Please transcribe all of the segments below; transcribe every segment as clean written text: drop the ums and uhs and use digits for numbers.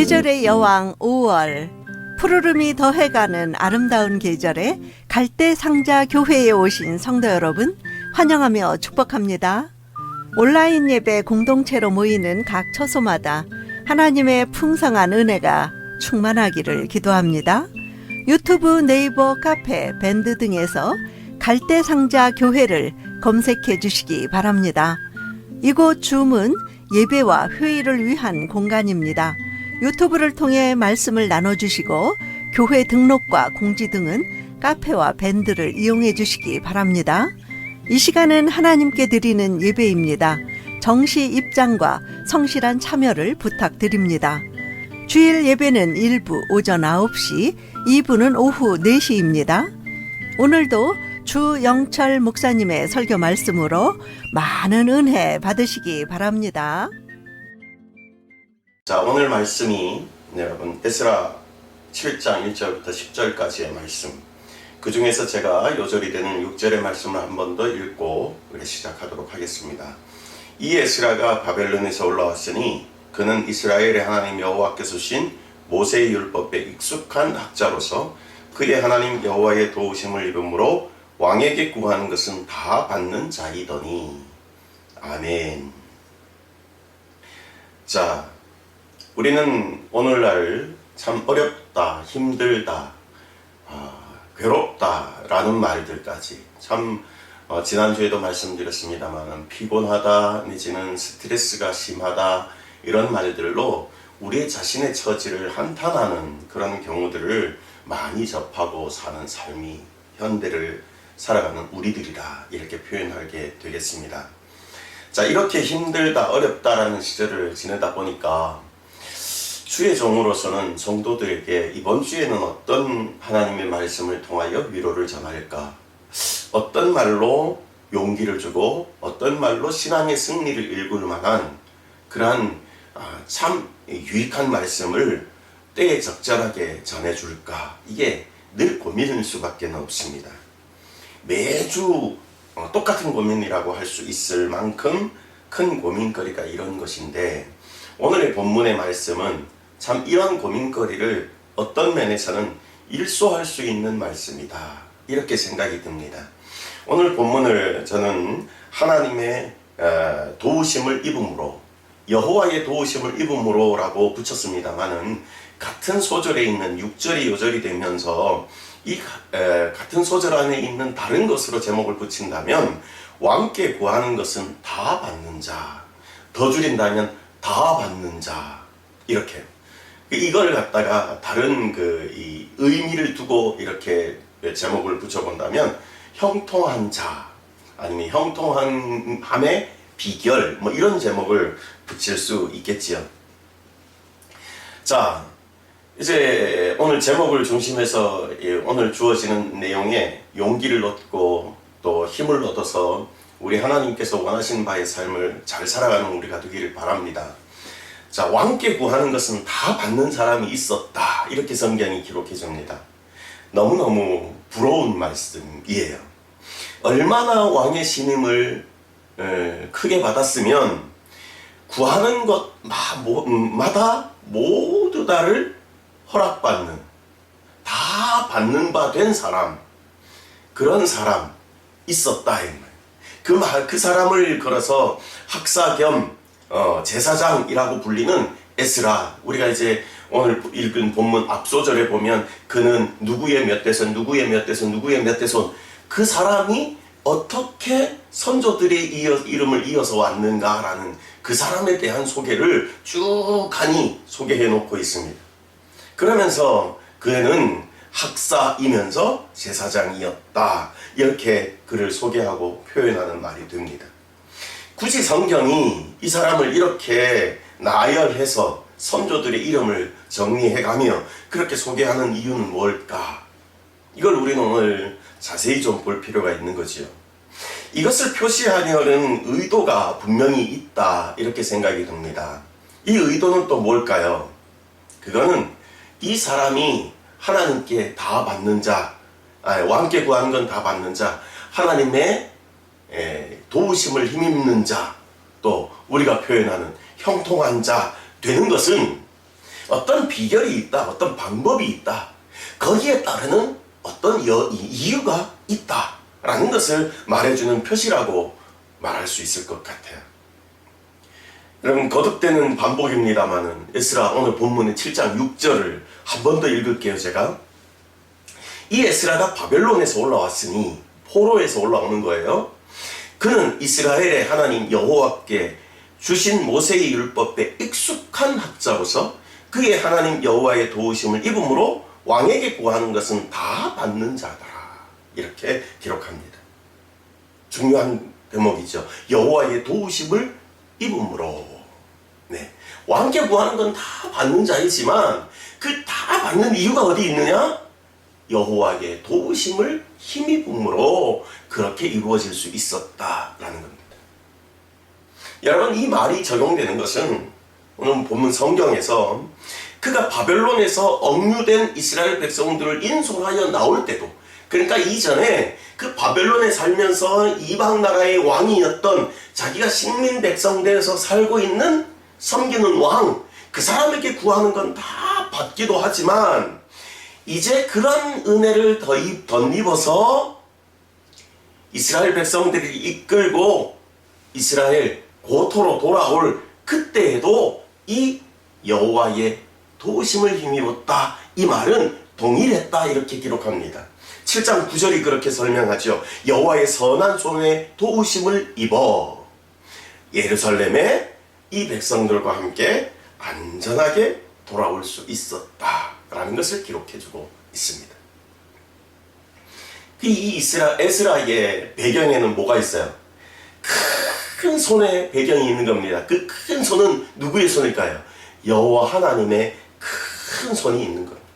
계절의 여왕 5월, 푸르름이 더해가는 아름다운 계절에 갈대상자 교회에 오신 성도 여러분 환영하며 축복합니다. 온라인 예배 공동체로 모이는 각 처소마다 하나님의 풍성한 은혜가 충만하기를 기도합니다. 유튜브, 네이버, 카페, 밴드 등에서 갈대상자 교회를 검색해 주시기 바랍니다. 이곳 줌은 예배와 회의를 위한 공간입니다. 유튜브를 통해 말씀을 나눠주시고 교회 등록과 공지 등은 카페와 밴드를 이용해 주시기 바랍니다. 이 시간은 하나님께 드리는 예배입니다. 정시 입장과 성실한 참여를 부탁드립니다. 주일 예배는 1부 오전 9시, 2부는 오후 4시입니다. 오늘도 주영철 목사님의 설교 말씀으로 많은 은혜 받으시기 바랍니다. 자, 오늘 말씀이 여러분 에스라 7장 1절부터 10절까지의 말씀, 그 중에서 제가 요절이 되는 6절의 말씀을 한 번 더 읽고 시작하도록 하겠습니다. 이 에스라가 바벨론에서 올라왔으니 그는 이스라엘의 하나님 여호와께서 주신 모세의 율법에 익숙한 학자로서 그의 하나님 여호와의 도우심을 입음으로 왕에게 구하는 것은 다 받는 자이더니. 아멘. 자, 우리는 오늘날 참 어렵다, 힘들다, 괴롭다 라는 말들까지 참 지난주에도 말씀드렸습니다만 피곤하다 내지는 스트레스가 심하다 이런 말들로 우리 자신의 처지를 한탄하는 그런 경우들을 많이 접하고 사는 삶이 현대를 살아가는 우리들이다 이렇게 표현하게 되겠습니다. 자, 이렇게 힘들다 어렵다라는 시절을 지내다 보니까 주의 종으로서는 성도들에게 이번 주에는 어떤 하나님의 말씀을 통하여 위로를 전할까, 어떤 말로 용기를 주고 어떤 말로 신앙의 승리를 일굴 만한 그러한 참 유익한 말씀을 때에 적절하게 전해줄까, 이게 늘 고민일 수밖에 없습니다. 매주 똑같은 고민이라고 할 수 있을 만큼 큰 고민거리가 이런 것인데, 오늘의 본문의 말씀은 참 이런 고민거리를 어떤 면에서는 일소할 수 있는 말씀이다 이렇게 생각이 듭니다. 오늘 본문을 저는 하나님의 도우심을 입음으로, 여호와의 도우심을 입음으로 라고 붙였습니다만은 같은 소절에 있는 6절이 요절이 되면서 이 같은 소절 안에 있는 다른 것으로 제목을 붙인다면 왕께 구하는 것은 다 받는 자, 더 줄인다면 다 받는 자, 이렇게 이걸 갖다가 다른 이 의미를 두고 이렇게 제목을 붙여본다면 형통한 자, 아니면 형통함의 비결, 뭐 이런 제목을 붙일 수 있겠지요. 자, 이제 오늘 제목을 중심해서 오늘 주어지는 내용에 용기를 얻고 또 힘을 얻어서 우리 하나님께서 원하신 바의 삶을 잘 살아가는 우리가 되기를 바랍니다. 자, 왕께 구하는 것은 다 받는 사람이 있었다 이렇게 성경이 기록해 줍니다. 너무너무 부러운 말씀이에요. 얼마나 왕의 신임을 크게 받았으면 구하는 것마다 모두 다를 허락받는, 다 받는 바 된 사람, 그런 사람 있었다. 그 사람을 걸어서 학사 겸 제사장이라고 불리는 에스라, 우리가 이제 오늘 읽은 본문 앞소절에 보면 그는 누구의 몇 대손, 누구의 몇 대손, 누구의 몇 대손, 그 사람이 어떻게 선조들의 이름을 이어서 왔는가라는 그 사람에 대한 소개를 쭉 가니 소개해 놓고 있습니다. 그러면서 그는 학사이면서 제사장이었다 이렇게 그를 소개하고 표현하는 말이 됩니다. 굳이 성경이 이 사람을 이렇게 나열해서 선조들의 이름을 정리해가며 그렇게 소개하는 이유는 뭘까? 이걸 우리는 오늘 자세히 좀 볼 필요가 있는 거지요. 이것을 표시하려는 의도가 분명히 있다 이렇게 생각이 듭니다. 이 의도는 또 뭘까요? 그거는 이 사람이 하나님께 다 받는 자, 왕께 구하는 건 다 받는 자, 하나님의 도우심을 힘입는 자, 또 우리가 표현하는 형통한 자 되는 것은 어떤 비결이 있다, 어떤 방법이 있다, 거기에 따르는 어떤 이유가 있다라는 것을 말해주는 표시라고 말할 수 있을 것 같아요. 여러분, 거듭되는 반복입니다만은 에스라 오늘 본문의 7장 6절을 한 번 더 읽을게요. 제가 이 에스라가 바벨론에서 올라왔으니, 포로에서 올라오는 거예요. 그는 이스라엘의 하나님 여호와께 주신 모세의 율법에 익숙한 학자로서 그의 하나님 여호와의 도우심을 입음으로 왕에게 구하는 것은 다 받는 자더라. 이렇게 기록합니다. 중요한 대목이죠. 여호와의 도우심을 입음으로. 네. 왕께 구하는 건 다 받는 자이지만 그 다 받는 이유가 어디 있느냐? 여호와의 도우심을 힘입음으로 그렇게 이루어질 수 있었다라는 겁니다. 여러분, 이 말이 적용되는 것은 오늘 본문 성경에서 그가 바벨론에서 억류된 이스라엘 백성들을 인솔하여 나올 때도, 그러니까 이전에 그 바벨론에 살면서 이방 나라의 왕이었던 자기가 식민 백성대에서 살고 있는 섬기는 왕, 그 사람에게 구하는 건 다 받기도 하지만 이제 그런 은혜를 덧입어서 이스라엘 백성들이 이끌고 이스라엘 고토로 돌아올 그때에도 이 여호와의 도우심을 힘입었다, 이 말은 동일했다, 이렇게 기록합니다. 7장 9절이 그렇게 설명하죠. 여호와의 선한 손에 도우심을 입어 예루살렘에 이 백성들과 함께 안전하게 돌아올 수 있었다라는 것을 기록해주고 있습니다. 이 에스라의 배경에는 뭐가 있어요? 큰 손의 배경이 있는 겁니다. 그 큰 손은 누구의 손일까요? 여호와 하나님의 큰 손이 있는 겁니다.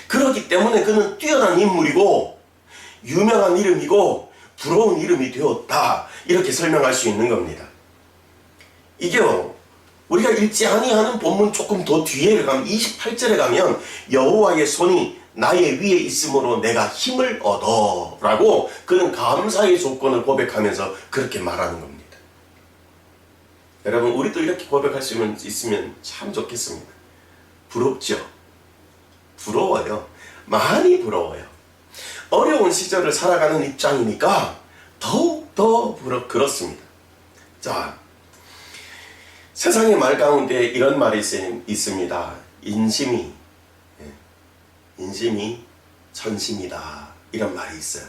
그렇기 때문에 그는 뛰어난 인물이고 유명한 이름이고 부러운 이름이 되었다, 이렇게 설명할 수 있는 겁니다. 이게요, 우리가 읽지 아니하는 본문 조금 더 뒤에 가면 28절에 가면 여호와의 손이 나의 위에 있으므로 내가 힘을 얻어 라고 그는 감사의 조건을 고백하면서 그렇게 말하는 겁니다. 여러분, 우리도 이렇게 고백할 수 있으면 참 좋겠습니다. 부럽죠? 부러워요. 많이 부러워요. 어려운 시절을 살아가는 입장이니까 더욱더 그렇습니다. 자, 세상의 말 가운데 이런 말이 있습니다. 인심이 천심이다, 이런 말이 있어요.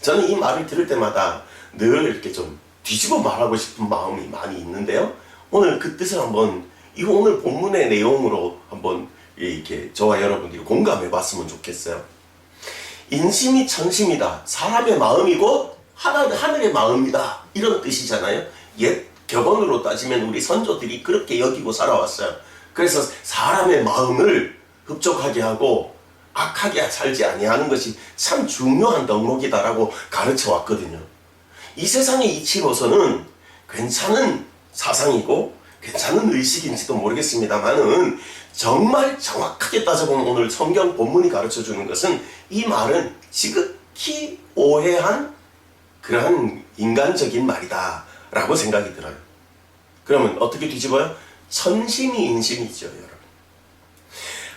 저는 이 말을 들을 때마다 늘 이렇게 좀 뒤집어 말하고 싶은 마음이 많이 있는데요. 오늘 그 뜻을 한번 오늘 본문의 내용으로 한번 이렇게 저와 여러분들이 공감해 봤으면 좋겠어요. 인심이 천심이다, 사람의 마음이고 하늘의 마음이다, 이런 뜻이잖아요. 옛 격언으로 따지면 우리 선조들이 그렇게 여기고 살아왔어요. 그래서 사람의 마음을 흡족하게 하고 악하게 살지 아니하는 것이 참 중요한 덕목이다라고 가르쳐 왔거든요. 이 세상의 이치로서는 괜찮은 사상이고 괜찮은 의식인지도 모르겠습니다만은 정말 정확하게 따져보면 오늘 성경 본문이 가르쳐주는 것은 이 말은 지극히 오해한 그러한 인간적인 말이다 라고 생각이 들어요. 그러면 어떻게 뒤집어요? 천심이 인심이죠, 여러분.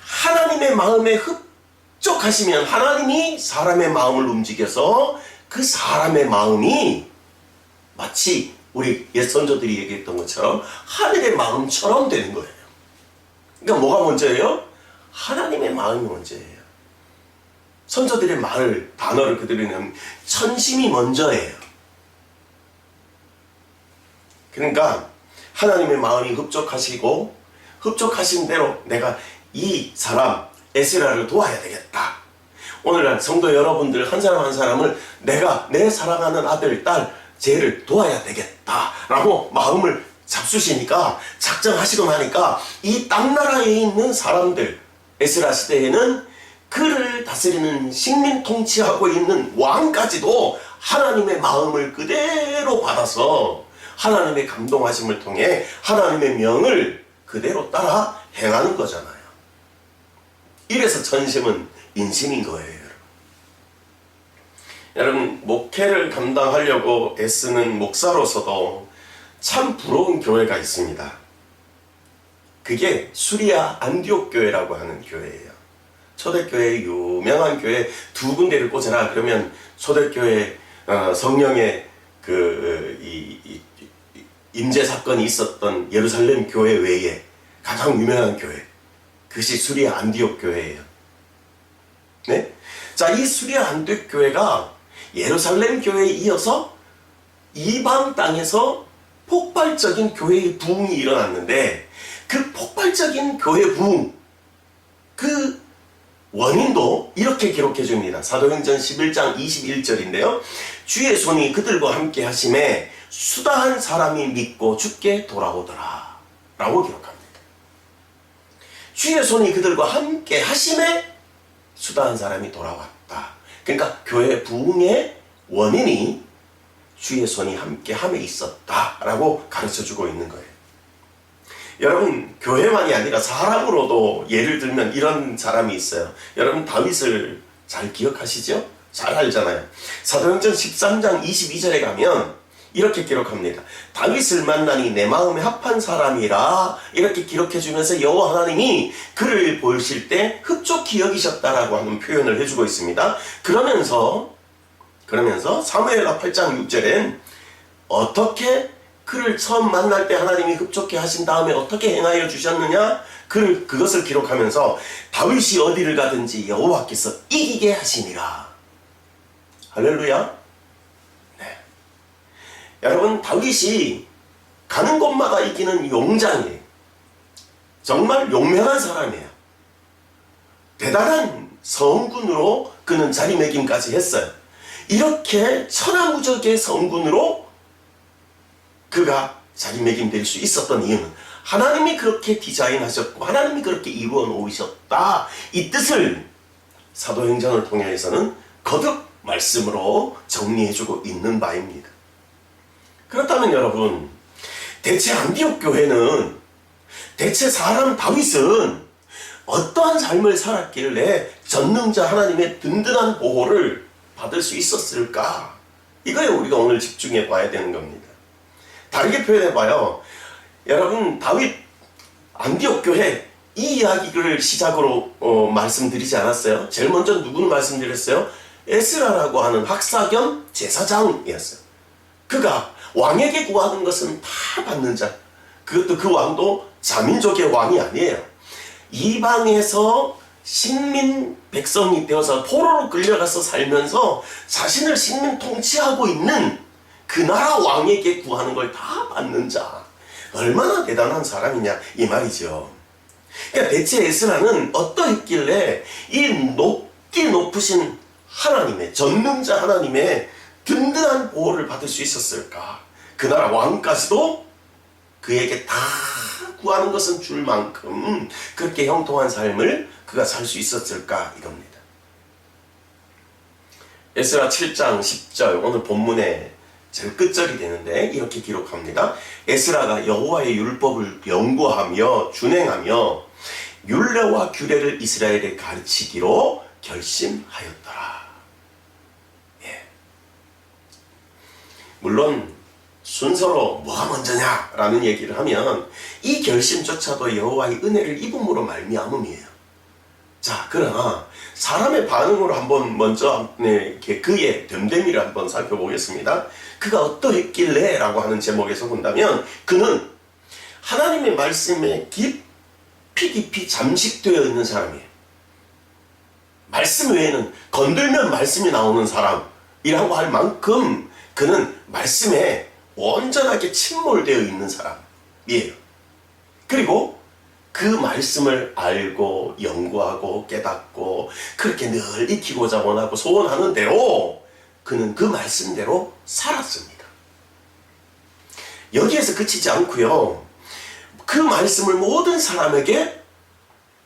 하나님의 마음에 흡족하시면 하나님이 사람의 마음을 움직여서 그 사람의 마음이 마치 우리 옛 선조들이 얘기했던 것처럼 하늘의 마음처럼 되는 거예요. 그러니까 뭐가 먼저예요? 하나님의 마음이 먼저예요. 선조들의 단어를 그대로 내면 천심이 먼저예요. 그러니까 하나님의 마음이 흡족하시고 흡족하신 대로 내가 이 사람 에스라를 도와야 되겠다. 오늘날 성도 여러분들 한 사람 한 사람을 내가 내 사랑하는 아들, 딸, 쟤를 도와야 되겠다라고 마음을 잡수시니까, 작정하시고 나니까 이 땅나라에 있는 사람들, 에스라 시대에는 그를 다스리는 식민 통치하고 있는 왕까지도 하나님의 마음을 그대로 받아서 하나님의 감동하심을 통해 하나님의 명을 그대로 따라 행하는 거잖아요. 이래서 천심은 인심인 거예요. 여러분, 목회를 감당하려고 애쓰는 목사로서도 참 부러운 교회가 있습니다. 그게 수리아 안디옥 교회라고 하는 교회예요. 초대교회 유명한 교회 두 군데를 꽂아라 그러면 초대교회 성령의 임재 사건이 있었던 예루살렘 교회 외에 가장 유명한 교회, 그것이 수리아 안디옥 교회예요. 네? 자, 이 수리아 안디옥 교회가 예루살렘 교회에 이어서 이방 땅에서 폭발적인 교회의 부흥이 일어났는데, 그 폭발적인 교회 부흥, 그 원인도 이렇게 기록해 줍니다. 사도행전 11장 21절인데요. 주의 손이 그들과 함께 하심에 수다한 사람이 믿고 주께 돌아오더라 라고 기록합니다. 주의 손이 그들과 함께 하심에 수다한 사람이 돌아왔다. 그러니까 교회 부흥의 원인이 주의 손이 함께 함에 있었다라고 가르쳐주고 있는 거예요. 여러분, 교회만이 아니라 사람으로도 예를 들면 이런 사람이 있어요. 여러분, 다윗을 잘 기억하시죠? 잘 알잖아요. 사도행전 13장 22절에 가면 이렇게 기록합니다. 다윗을 만나니 내 마음에 합한 사람이라, 이렇게 기록해주면서 여호와 하나님이 그를 보실 때 흡족히 여기셨다라고 하는 표현을 해주고 있습니다. 그러면서 사무엘하 8장 6절엔 어떻게 그를 처음 만날 때 하나님이 흡족해 하신 다음에 어떻게 행하여 주셨느냐? 그것을 기록하면서 다윗이 어디를 가든지 여호와께서 이기게 하시니라. 할렐루야. 네. 여러분, 다윗이 가는 곳마다 이기는 용장이에요. 정말 용맹한 사람이에요. 대단한 성군으로 그는 자리매김까지 했어요. 이렇게 천하무적의 성군으로 그가 자리매김될 수 있었던 이유는 하나님이 그렇게 디자인하셨고 하나님이 그렇게 이루어 놓으셨다, 이 뜻을 사도행전을 통해서는 거듭 말씀으로 정리해주고 있는 바입니다. 그렇다면 여러분, 대체 안디옥 교회는, 대체 사람 다윗은 어떠한 삶을 살았길래 전능자 하나님의 든든한 보호를 받을 수 있었을까? 이거에 우리가 오늘 집중해 봐야 되는 겁니다. 다르게 표현해 봐요. 여러분, 다윗 안디옥 교회 이 이야기를 시작으로 말씀드리지 않았어요? 제일 먼저 누구를 말씀드렸어요? 에스라라고 하는 학사 겸 제사장이었어요. 그가 왕에게 구하는 것은 다 받는 자. 그것도 그 왕도 자민족의 왕이 아니에요. 이방에서 식민 백성이 되어서 포로로 끌려가서 살면서 자신을 식민 통치하고 있는 그 나라 왕에게 구하는 걸 다 받는 자. 얼마나 대단한 사람이냐 이 말이죠. 그러니까 대체 에스라는 어떠했길래 이 높기 높으신 하나님의, 전능자 하나님의 든든한 보호를 받을 수 있었을까? 그 나라 왕까지도 그에게 다 구하는 것은 줄 만큼 그렇게 형통한 삶을 그가 살 수 있었을까? 이겁니다. 에스라 7장 10절, 오늘 본문의 제일 끝절이 되는데 이렇게 기록합니다. 에스라가 여호와의 율법을 연구하며 준행하며 율례와 규례를 이스라엘에 가르치기로 결심하였더라. 예. 물론 순서로 뭐가 먼저냐라는 얘기를 하면 이 결심조차도 여호와의 은혜를 입음으로 말미암음이에요. 자, 그러나 사람의 반응으로 한번 먼저 그의 됨됨이를 한번 살펴보겠습니다. 그가 어떠했길래 라고 하는 제목에서 본다면 그는 하나님의 말씀에 깊이 잠식되어 있는 사람이에요. 말씀 외에는 건들면 말씀이 나오는 사람이라고 할 만큼 그는 말씀에 온전하게 침몰되어 있는 사람이에요. 그리고 그 말씀을 알고 연구하고 깨닫고 그렇게 늘 익히고자 원하고 소원하는 대로 그는 그 말씀대로 살았습니다. 여기에서 그치지 않고요, 그 말씀을 모든 사람에게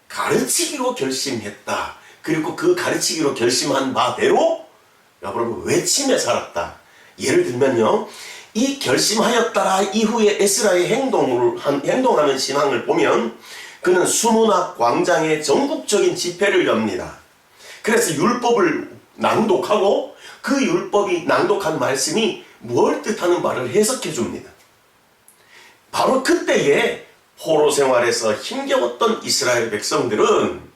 가르치기로 결심했다. 그리고 그 가르치기로 결심한 바대로 여러분 외침에 살았다. 예를 들면요, 이 결심하였다라 이후에 에스라의 행동하는 신앙을 보면 그는 수문학 광장에 전국적인 집회를 엽니다. 그래서 율법을 낭독하고 그 율법이 낭독한 말씀이 무엇을 뜻하는 바를 해석해 줍니다. 바로 그때에 포로 생활에서 힘겨웠던 이스라엘 백성들은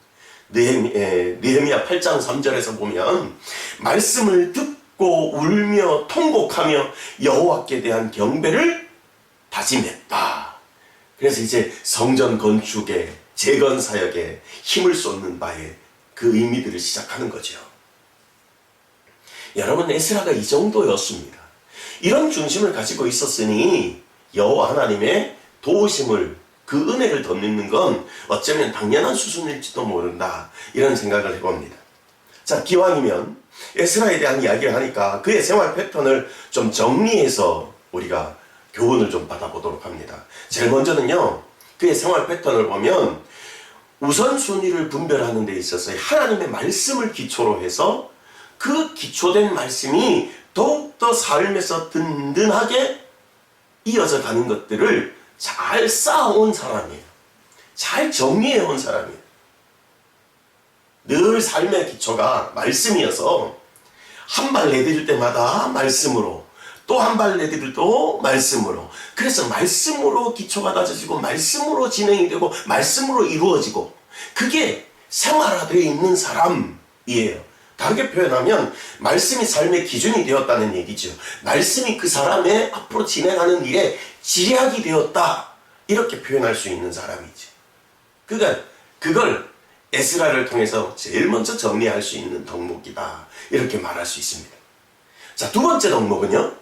느헤미야 8장 3절에서 보면 말씀을 듣고 울며 통곡하며 여호와께 대한 경배를 다짐했다. 그래서 이제 성전 건축에 재건 사역에 힘을 쏟는 바에 그 의미들을 시작하는 거죠. 여러분, 에스라가 이 정도였습니다. 이런 중심을 가지고 있었으니 여호와 하나님의 도우심을, 그 은혜를 덧입는 건 어쩌면 당연한 수순일지도 모른다, 이런 생각을 해봅니다. 자, 기왕이면 에스라에 대한 이야기를 하니까 그의 생활 패턴을 좀 정리해서 우리가 교훈을 좀 받아보도록 합니다. 제일 먼저는요, 그의 생활 패턴을 보면 우선순위를 분별하는 데 있어서 하나님의 말씀을 기초로 해서 그 기초된 말씀이 더욱더 삶에서 든든하게 이어져 가는 것들을 잘 쌓아온 사람이에요. 잘 정리해온 사람이에요. 늘 삶의 기초가 말씀이어서 한 발 내디딜 때마다 말씀으로, 또 한 발 내디딜 또 말씀으로, 그래서 말씀으로 기초가 다져지고 말씀으로 진행이 되고 말씀으로 이루어지고, 그게 생활화되어 있는 사람이에요. 다르게 표현하면 말씀이 삶의 기준이 되었다는 얘기죠. 말씀이 그 사람의 앞으로 진행하는 일에 지략이 되었다, 이렇게 표현할 수 있는 사람이죠. 그러니까 그걸 에스라를 통해서 제일 먼저 정리할 수 있는 덕목이다, 이렇게 말할 수 있습니다. 자, 두 번째 덕목은요,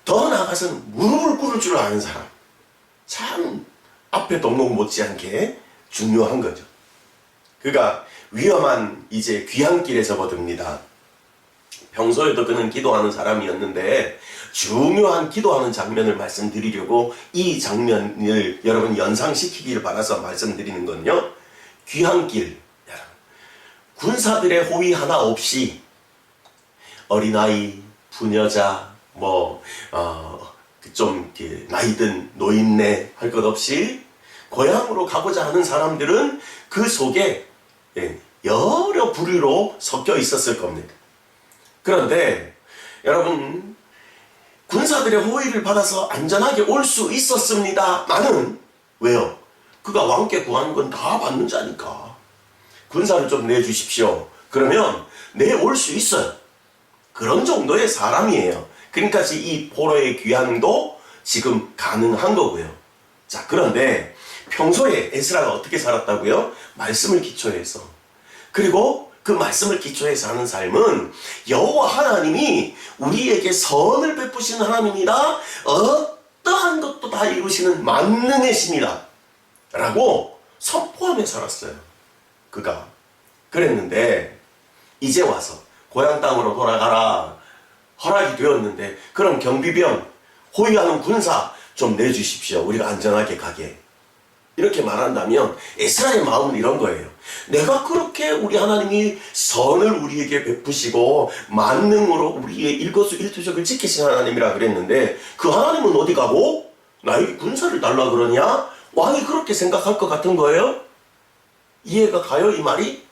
더 나아가서는 무릎을 꿇을 줄 아는 사람. 참 앞에 덕목 못지않게 중요한 거죠. 그가 위험한 이제 귀향길에 접어듭니다. 평소에도 그는 기도하는 사람이었는데 중요한 기도하는 장면을 말씀드리려고 이 장면을 여러분 연상시키기를 바라서 말씀드리는 건요, 귀향길, 여러분, 군사들의 호위 하나 없이 어린아이, 부녀자, 좀 나이든 노인네 할 것 없이 고향으로 가고자 하는 사람들은 그 속에 여러 부류로 섞여 있었을 겁니다. 그런데 여러분, 군사들의 호의를 받아서 안전하게 올 수 있었습니다만은, 왜요? 그가 왕께 구하는 건 다 받는 자니까 군사를 좀 내주십시오. 그러면 내올 수 있어요. 그런 정도의 사람이에요. 그러니까 이 포로의 귀환도 지금 가능한 거고요. 자, 그런데 평소에 에스라가 어떻게 살았다고요? 말씀을 기초해서. 그리고 그 말씀을 기초해서 하는 삶은 여호와 하나님이 우리에게 선을 베푸시는 하나님이다, 어떠한 것도 다 이루시는 만능의 신이다 라고 선포하며 살았어요. 그가 그랬는데 이제 와서 고향 땅으로 돌아가라 허락이 되었는데, 그럼 경비병, 호위하는 군사 좀 내주십시오. 우리가 안전하게 가게. 이렇게 말한다면 에스라의 마음은 이런 거예요. 내가 그렇게 우리 하나님이 선을 우리에게 베푸시고 만능으로 우리의 일거수일투족을 지키신 하나님이라 그랬는데, 그 하나님은 어디 가고 나에게 군사를 달라 그러냐? 왕이 그렇게 생각할 것 같은 거예요? 이해가 가요, 이 말이?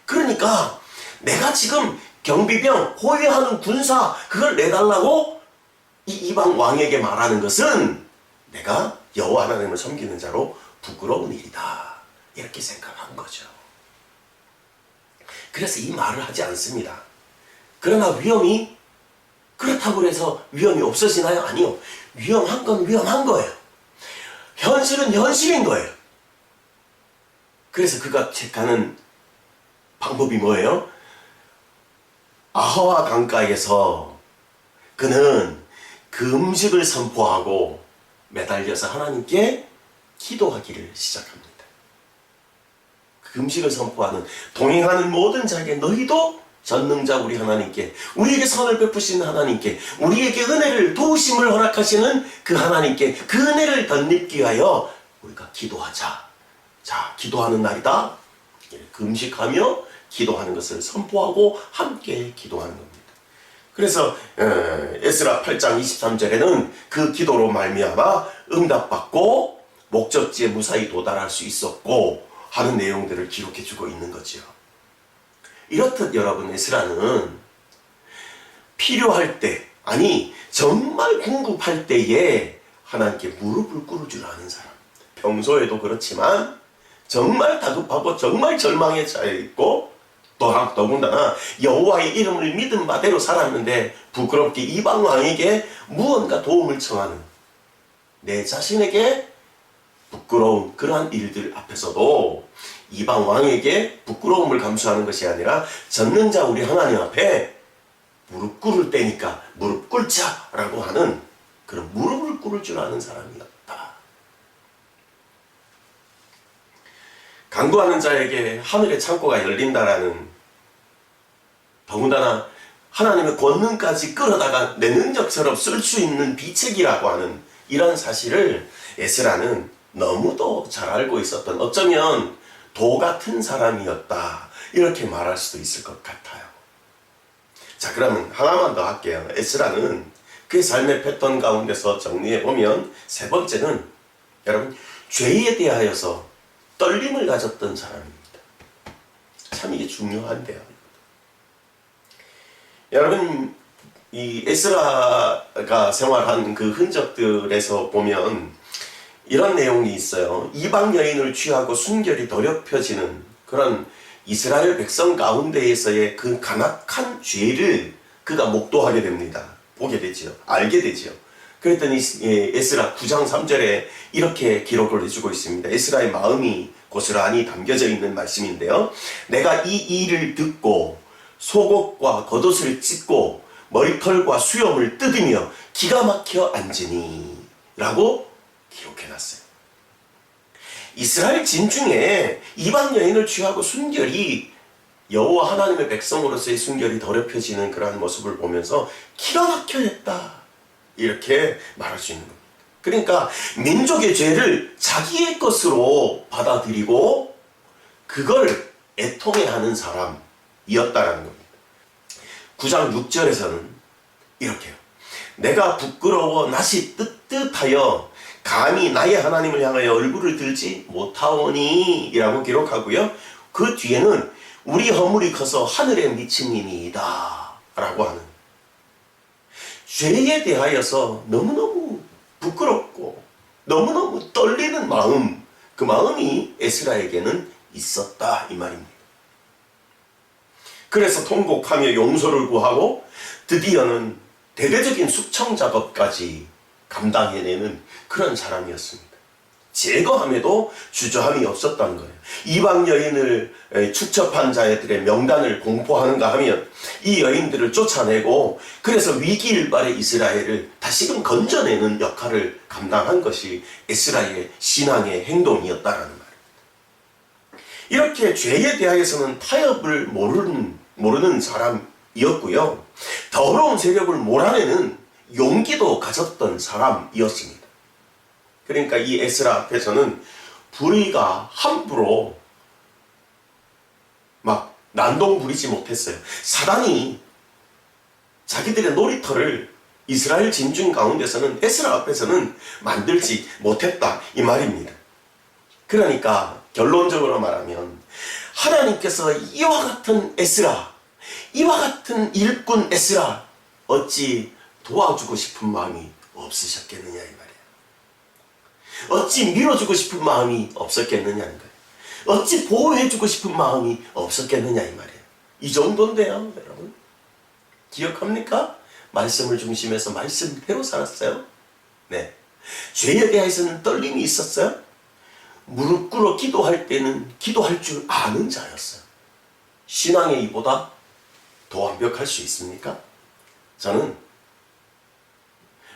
그러니까 내가 지금 경비병, 호위하는 군사, 그걸 내달라고 이 이방 왕에게 말하는 것은 내가 여호와 하나님을 섬기는 자로 부끄러운 일이다, 이렇게 생각한 거죠. 그래서 이 말을 하지 않습니다. 그러나 위험이 그렇다고 해서 위험이 없어지나요? 아니요. 위험한 건 위험한 거예요. 현실은 현실인 거예요. 그래서 그가 택하는 방법이 뭐예요? 아하와 강가에서 그는 금식을 선포하고 매달려서 하나님께 기도하기를 시작합니다. 금식을 선포하는, 동행하는 모든 자에게 너희도 전능자 우리 하나님께, 우리에게 선을 베푸시는 하나님께, 우리에게 은혜를, 도우심을 허락하시는 그 하나님께 그 은혜를 덧입기 위하여 우리가 기도하자. 자, 기도하는 날이다. 금식하며 기도하는 것을 선포하고 함께 기도하는 겁니다. 그래서 에스라 8장 23절에는 그 기도로 말미암아 응답받고 목적지에 무사히 도달할 수 있었고 하는 내용들을 기록해주고 있는 거죠. 이렇듯 여러분, 에스라는 필요할 때, 아니 정말 궁급할 때에 하나님께 무릎을 꿇을 줄 아는 사람, 평소에도 그렇지만 정말 다급하고 정말 절망에 처해 있고 더군다나 여호와의 이름을 믿은 바대로 살았는데 부끄럽게 이방 왕에게 무언가 도움을 청하는 내 자신에게 부끄러운 그러한 일들 앞에서도 이방 왕에게 부끄러움을 감수하는 것이 아니라 전능자 우리 하나님 앞에 무릎 꿇을 때니까 무릎 꿇자라고 하는 그런 무릎을 꿇을 줄 아는 사람이었다. 간구하는 자에게 하늘의 창고가 열린다라는, 더군다나 하나님의 권능까지 끌어다가 내 능력처럼 쓸 수 있는 비책이라고 하는 이런 사실을 에스라는 너무도 잘 알고 있었던, 어쩌면 도 같은 사람이었다, 이렇게 말할 수도 있을 것 같아요. 자, 그러면 하나만 더 할게요. 에스라는 그의 삶의 패턴 가운데서 정리해보면 세 번째는 여러분, 죄에 대하여서 떨림을 가졌던 사람입니다. 참 이게 중요한데요. 여러분, 이 에스라가 생활한 그 흔적들에서 보면 이런 내용이 있어요. 이방 여인을 취하고 순결이 더럽혀지는 그런 이스라엘 백성 가운데에서의 그 간악한 죄를 그가 목도하게 됩니다. 보게 되지요. 알게 되지요. 그랬더니 에스라 9장 3절에 이렇게 기록을 해주고 있습니다. 에스라의 마음이 고스란히 담겨져 있는 말씀인데요. 내가 이 일을 듣고 속옷과 겉옷을 찢고 머리털과 수염을 뜯으며 기가 막혀 앉으니 라고 기록해놨어요. 이스라엘 진 중에 이방 여인을 취하고 순결이, 여호와 하나님의 백성으로서의 순결이 더럽혀지는 그러한 모습을 보면서 기가 막혀 했다, 이렇게 말할 수 있는 겁니다. 그러니까 민족의 죄를 자기의 것으로 받아들이고 그걸 애통해하는 사람이었다라는 겁니다. 9장 6절에서는 이렇게요. 내가 부끄러워 낯이 뜨뜻하여 감히 나의 하나님을 향하여 얼굴을 들지 못하오니 이라고 기록하고요. 그 뒤에는 우리 허물이 커서 하늘에 미친이니이다 라고 하는, 죄에 대하여서 너무너무 부끄럽고 너무너무 떨리는 마음, 그 마음이 에스라에게는 있었다, 이 말입니다. 그래서 통곡하며 용서를 구하고 드디어는 대대적인 숙청 작업까지 감당해내는 그런 사람이었습니다. 제거함에도 주저함이 없었다는 거예요. 이방 여인을 축첩한 자들의 명단을 공포하는가 하면 이 여인들을 쫓아내고, 그래서 위기일발의 이스라엘을 다시금 건져내는 역할을 감당한 것이 에스라의 신앙의 행동이었다라는 말입니다. 이렇게 죄에 대하여서는 타협을 모르는 사람이었고요. 더러운 세력을 몰아내는 용기도 가졌던 사람이었습니다. 그러니까 이 에스라 앞에서는 불의가 함부로 막 난동 부리지 못했어요. 사단이 자기들의 놀이터를 이스라엘 진중 가운데서는 에스라 앞에서는 만들지 못했다, 이 말입니다. 그러니까 결론적으로 말하면 하나님께서 이와 같은 에스라, 이와 같은 일꾼 에스라 어찌 도와주고 싶은 마음이 없으셨겠느냐, 이 말이에요. 어찌 밀어주고 싶은 마음이 없었겠느냐는 거예요. 어찌 보호해주고 싶은 마음이 없었겠느냐, 이 말이에요. 이 정도인데요, 여러분. 기억합니까? 말씀을 중심해서 말씀대로 살았어요. 네. 죄에 대해서는 떨림이 있었어요. 무릎 꿇어 기도할 때는 기도할 줄 아는 자였어요. 신앙의 이보다 더 완벽할 수 있습니까? 저는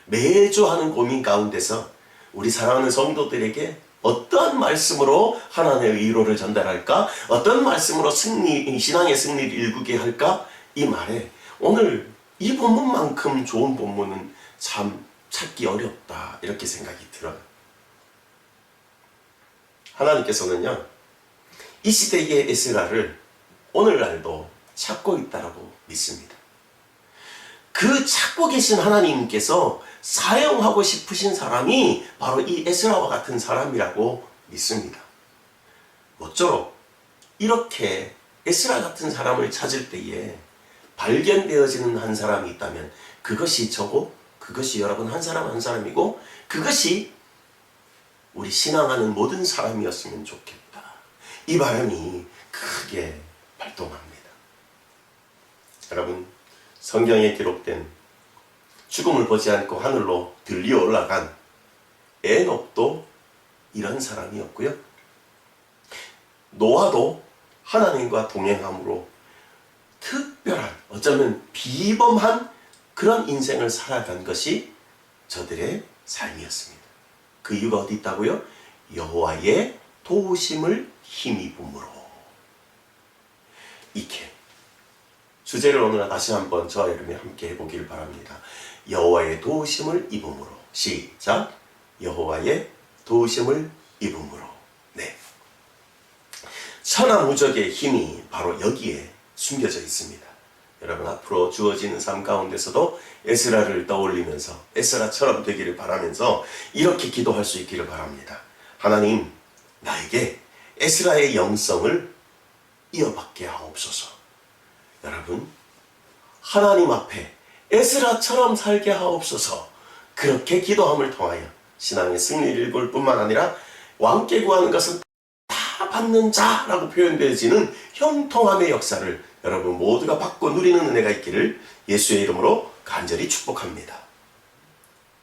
매주 하는 고민 가운데서 우리 사랑하는 성도들에게 어떠한 말씀으로 하나님의 위로를 전달할까? 어떤 말씀으로 신앙의 승리를 일구게 할까? 이 말에 오늘 이 본문만큼 좋은 본문은 참 찾기 어렵다, 이렇게 생각이 들어요. 하나님께서는요, 이 시대의 에스라를 오늘날도 찾고 있다라고 믿습니다. 그 찾고 계신 하나님께서 사용하고 싶으신 사람이 바로 이 에스라와 같은 사람이라고 믿습니다. 모쪼록 이렇게 에스라 같은 사람을 찾을 때에 발견되어지는 한 사람이 있다면 그것이 저고, 그것이 여러분 한 사람 한 사람이고, 그것이 우리 신앙하는 모든 사람이었으면 좋겠다. 이 바람이 크게 발동합니다. 여러분, 성경에 기록된 죽음을 보지 않고 하늘로 들려 올라간 에녹도 이런 사람이었고요. 노아도 하나님과 동행함으로 특별한, 어쩌면 비범한 그런 인생을 살아간 것이 저들의 삶이었습니다. 그 이유가 어디 있다고요? 여호와의 도우심을 힘입음으로. 이렇게 주제를 오늘 다시 한번 저와 여러분이 함께 해보길 바랍니다. 여호와의 도우심을 입음으로. 시작. 여호와의 도우심을 입음으로. 네. 천하무적의 힘이 바로 여기에 숨겨져 있습니다. 여러분, 앞으로 주어지는 삶 가운데서도 에스라를 떠올리면서 에스라처럼 되기를 바라면서 이렇게 기도할 수 있기를 바랍니다. 하나님, 나에게 에스라의 영성을 이어받게 하옵소서. 여러분, 하나님 앞에 에스라처럼 살게 하옵소서. 그렇게 기도함을 통하여 신앙의 승리를 볼 뿐만 아니라 왕께 구하는 것은 다 받는 자라고 표현되어지는 형통함의 역사를 여러분 모두가 받고 누리는 은혜가 있기를 예수의 이름으로 간절히 축복합니다.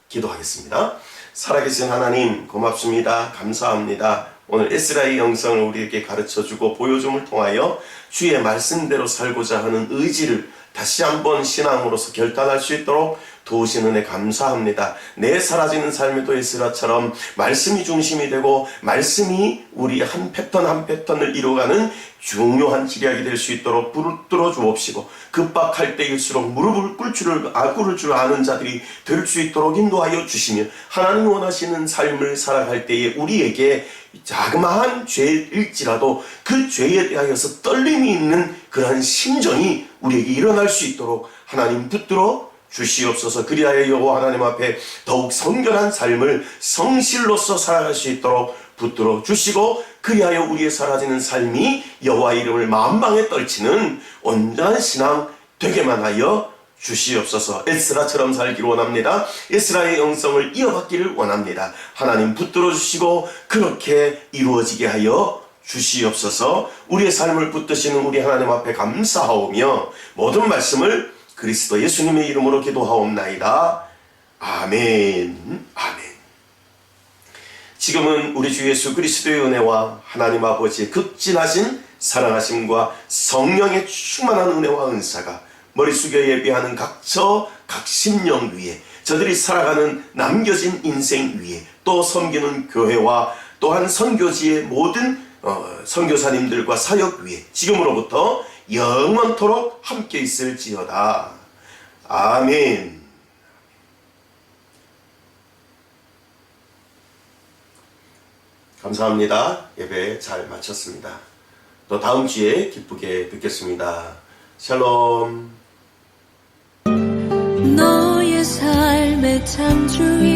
기도하겠습니다. 살아계신 하나님, 고맙습니다. 감사합니다. 오늘 에스라의 영성을 우리에게 가르쳐주고 보여줌을 통하여 주의 말씀대로 살고자 하는 의지를 다시 한번 신앙으로서 결단할 수 있도록 도우신 은혜 감사합니다. 내 사라지는 삶에도 에스라처럼 말씀이 중심이 되고 말씀이 우리 한 패턴 한 패턴을 이루어가는 중요한 기략이 될 수 있도록 붙들어 주옵시고, 급박할 때일수록 무릎을 꿇을 줄 아는 자들이 될 수 있도록 인도하여 주시며, 하나님 원하시는 삶을 살아갈 때에 우리에게 자그마한 죄일지라도 그 죄에 대하여서 떨림이 있는 그러한 심정이 우리에게 일어날 수 있도록 하나님 붙들어 주시옵소서. 그리하여 여호와 하나님 앞에 더욱 성결한 삶을 성실로서 살아갈 수 있도록 붙들어 주시고, 그리하여 우리의 사라지는 삶이 여호와의 이름을 만방에 떨치는 온전한 신앙 되게만 하여 주시옵소서. 에스라처럼 살기를 원합니다. 에스라의 영성을 이어받기를 원합니다. 하나님 붙들어 주시고 그렇게 이루어지게 하여 주시옵소서. 우리의 삶을 붙드시는 우리 하나님 앞에 감사하오며 모든 말씀을 그리스도 예수님의 이름으로 기도하옵나이다. 아멘. 아멘. 지금은 우리 주 예수 그리스도의 은혜와 하나님 아버지의 극진하신 사랑하심과 성령의 충만한 은혜와 은사가 머리 숙여 예배하는 각처 각 심령 위에, 저들이 살아가는 남겨진 인생 위에, 또 섬기는 교회와 또한 선교지의 모든 선교사님들과 사역 위에 지금으로부터 영원토록 함께 있을지어다. 아멘. 감사합니다. 예배 잘 마쳤습니다. 또 다음 주에 기쁘게 뵙겠습니다. 샬롬. 너의 삶의 창조이